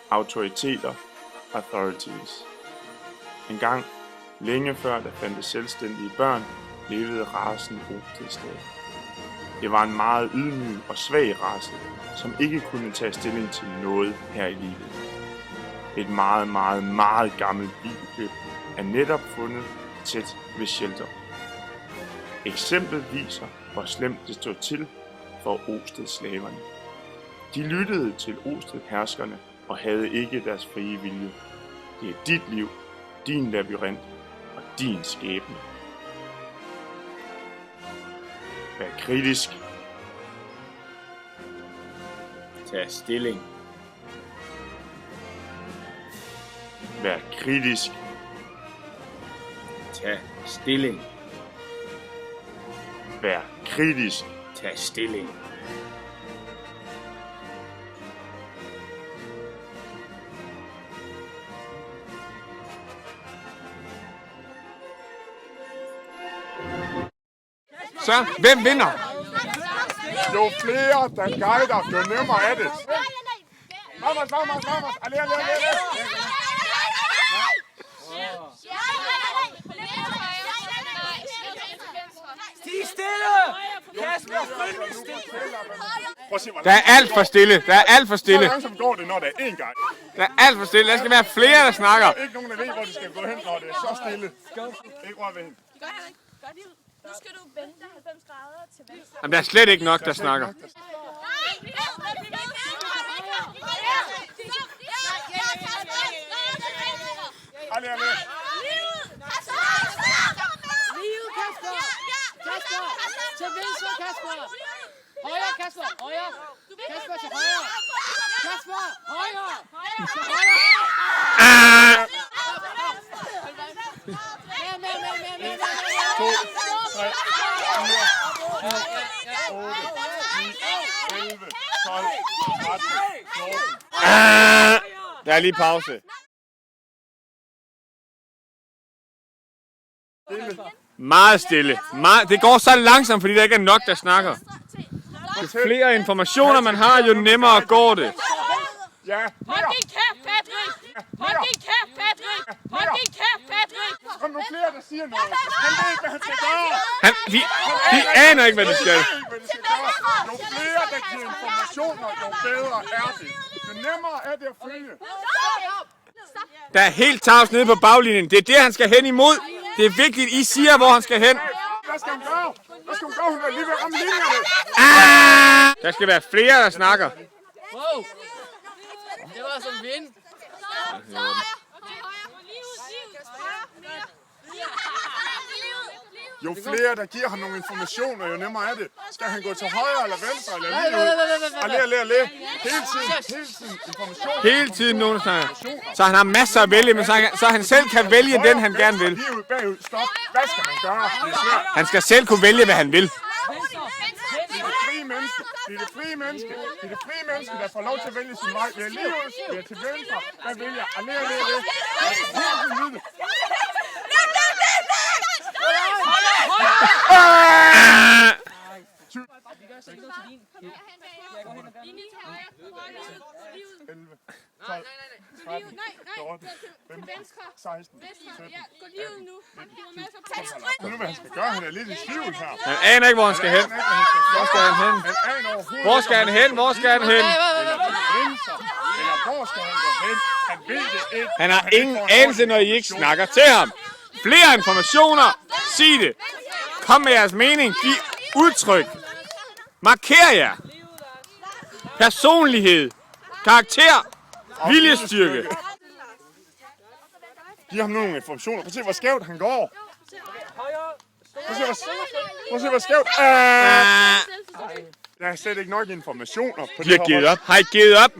autoriteter, authorities. En gang, længe før der fandtes selvstændige børn, levede racen Osted-slaver. Det var en meget ydmyg og svag race, som ikke kunne tage stilling til noget her i livet. Et meget, meget, meget gammelt bibelkøb er netop fundet tæt ved Shelter. Eksemplet viser, hvor slemt det stod til for Osted-slaverne. De lyttede til Osted-herskerne og havde ikke deres frie vilje. Det er dit liv, din labyrint og din skæbne. Vær kritisk. Tag stilling. Vær kritisk. Tag stilling. Vær kritisk. Tag stilling. Så, hvem vinder? Jo flere, der guider, jo nemmere er det. Vamos. Allez. Stig stille! Kasper, følg stille! Der er alt for stille. Der er alt for Så stille. langsomt går det, når det er én gang. Der er alt for stille. Der skal være flere, der snakker. Der er ikke nogen, der ved, hvor de skal gå hen, når det er så stille. Ikke rør ved hende. Nu skal du vente 90 grader til venstre. Jamen, der er slet ikke nok, der snakker. Allez. Livet, Kasper! Kasper! Til venstre, Kasper! Højre, Kasper! Højre! Kasper til højre! Kasper! Højre! Til højre! Mere. 2, 3, 4, 8, 9, 11, 12, 13, 14. Der er lige pause. Meget stille. Det går så langsomt, fordi der ikke er nok, der snakker. Jo flere informationer man har, jo nemmere går det. Ja, Hold din kæft, Patrick! Hold din kæft, Patrick! Hold din kæft, Patrick! kom nu flere, der siger noget. Han ved ikke, hvad han skal gøre. De aner ikke, hvad de skal. Han ved ikke, hvad de skal gøre. Jo flere, der giver informationer, jo bedre er det. Jo nemmere er det at følge. Der er helt tavs nede på baglinjen. Det er det, han skal hen imod. Det er vigtigt, I siger, hvor han skal hen. Hvad skal hun gøre? Hun er lige ved at ramme linjerne. Der skal være flere, der snakker. Wow! Det var som vind. Jo flere, der giver ham nogle informationer, jo nemmere er det. Skal han gå til højre eller venstre eller lige ud? Allez. Hele tiden information. Hele tiden nogen, der snakker. Så han har masser at vælge, men så han selv kan vælge den, han gerne vil. Lige ud, bagud, stop. Hvad skal man gøre? Det er svært. Han skal selv kunne vælge, hvad han vil. Det er det frie menneske. Det er det frie menneske, der får lov til at vælge sin vej. Det er lige ud, det er til venstre. Hvad vælger? Allez. Nu hvad han skal gøre, han er lidt i tvivl her. Han aner ikke, hvor han skal hen. Hvor skal han hen? Hvor skal han hen? Eller hvor skal han gå hen? Han ved det ikke. Han har ingen anelse, når I ikke snakker til ham. Flere informationer. Sig det. Kom med jeres mening. Giv udtryk. Marker jer. Personlighed. Karakter. Viljestyrke. Giv ham nogle informationer. Prøv at se, hvor skævt han går. Prøv at se, hvor skævt. Der er slet ikke nok informationer på det De har givet op. Har I givet op?